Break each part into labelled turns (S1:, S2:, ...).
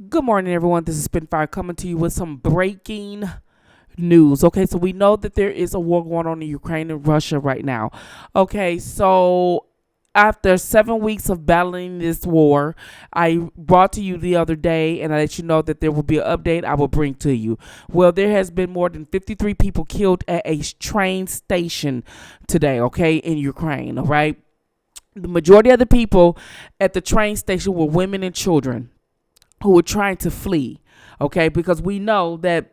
S1: Good morning, everyone. This is Spittinfire coming to you with some breaking news. Okay, so we know that there is a war going on in Ukraine and Russia right now. Okay, so after 7 weeks of battling this war, I brought to you the other day and I let you know that there will be an update I will bring to you. Well, there has been more than 53 people killed at a train station today, okay, in Ukraine, all right? The majority of the people at the train station were women and children who were trying to flee, okay? Because we know that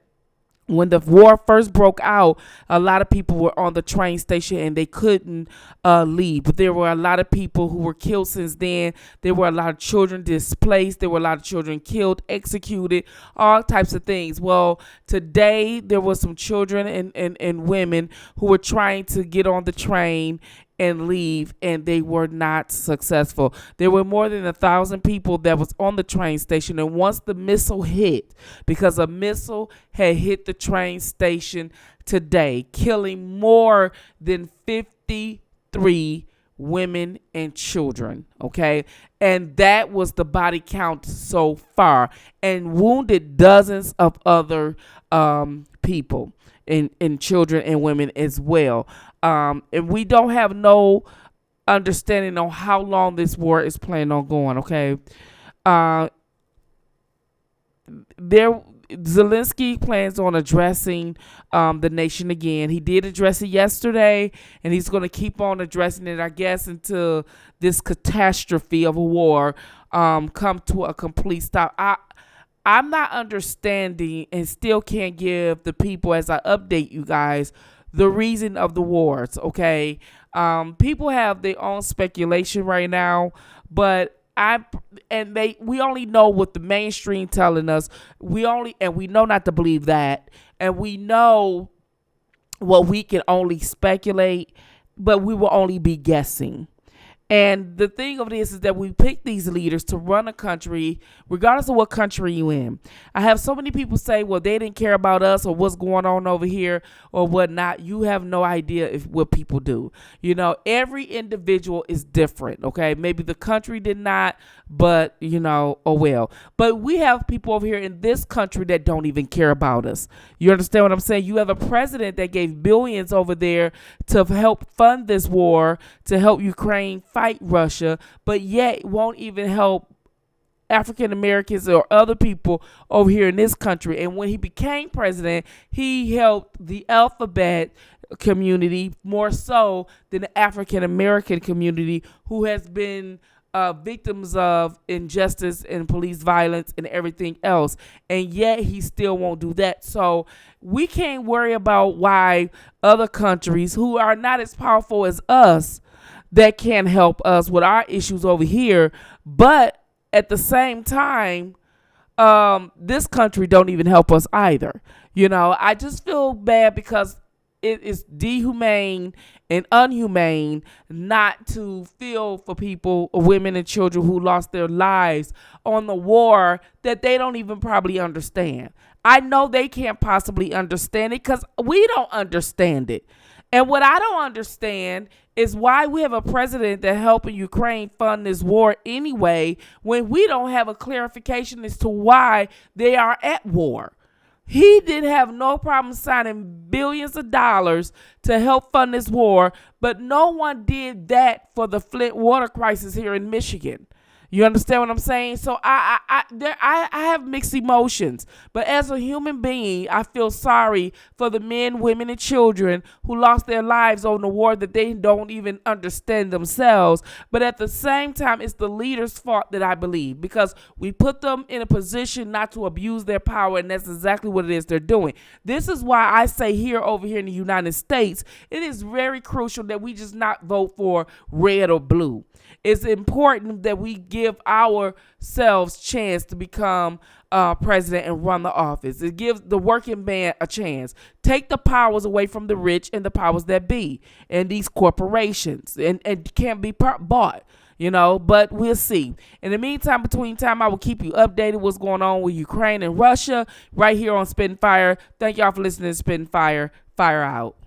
S1: when the war first broke out, a lot of people were on the train station and they couldn't leave. But there were a lot of people who were killed since then. There were a lot of children displaced. There were a lot of children killed, executed, all types of things. Well, today there were some children and women who were trying to get on the train and leave, and they were not successful. There were more than 1,000 people that was on the train station, and once the missile hit, because a missile had hit the train station today, killing more than 53 women and children, okay? And that was the body count so far, and wounded dozens of other people and children and women as well. And we don't have no understanding on how long this war is planning on going, okay? Zelensky plans on addressing the nation again. He did address it yesterday, and he's going to keep on addressing it, I guess, until this catastrophe of a war come to a complete stop. I'm not understanding and still can't give the people, as I update you guys, the reason of the wars, okay? People have their own speculation right now, but we only know what the mainstream telling us. We know not to believe that, and we know what we can only speculate, but we will only be guessing. And the thing of this is that we pick these leaders to run a country, regardless of what country you in. I have so many people say, well, they didn't care about us or what's going on over here or whatnot. You have no idea what people do. You know, every individual is different, okay? Maybe the country did not, but, you know, oh well. But we have people over here in this country that don't even care about us. You understand what I'm saying? You have a president that gave billions over there to help fund this war, to help Ukraine fight Russia, but yet won't even help African Americans or other people over here in this country. And when he became president, he helped the alphabet community more so than the African American community, who has been victims of injustice and police violence and everything else. And yet he still won't do that. So we can't worry about why other countries who are not as powerful as us that can help us with our issues over here, but at the same time, this country don't even help us either. You know, I just feel bad because it is dehumane and unhumane not to feel for people, women and children who lost their lives on the war that they don't even probably understand. I know they can't possibly understand it because we don't understand it. And what I don't understand is why we have a president that helping Ukraine fund this war anyway, when we don't have a clarification as to why they are at war. He didn't have no problem signing billions of dollars to help fund this war, but no one did that for the Flint water crisis here in Michigan. You understand what I'm saying? So I have mixed emotions, but as a human being, I feel sorry for the men, women, and children who lost their lives on the war that they don't even understand themselves. But at the same time, it's the leaders' fault that I believe, because we put them in a position not to abuse their power, and that's exactly what it is they're doing. This is why I say over here in the United States, it is very crucial that we just not vote for red or blue. It's important that we give ourselves chance to become president and run the office. It gives the working man a chance. Take the powers away from the rich and the powers that be and these corporations, and can't be bought. You know, but we'll see. In the meantime, I will keep you updated what's going on with Ukraine and Russia right here on Spittin' Fire. Thank y'all for listening to Spittin' Fire. Fire out.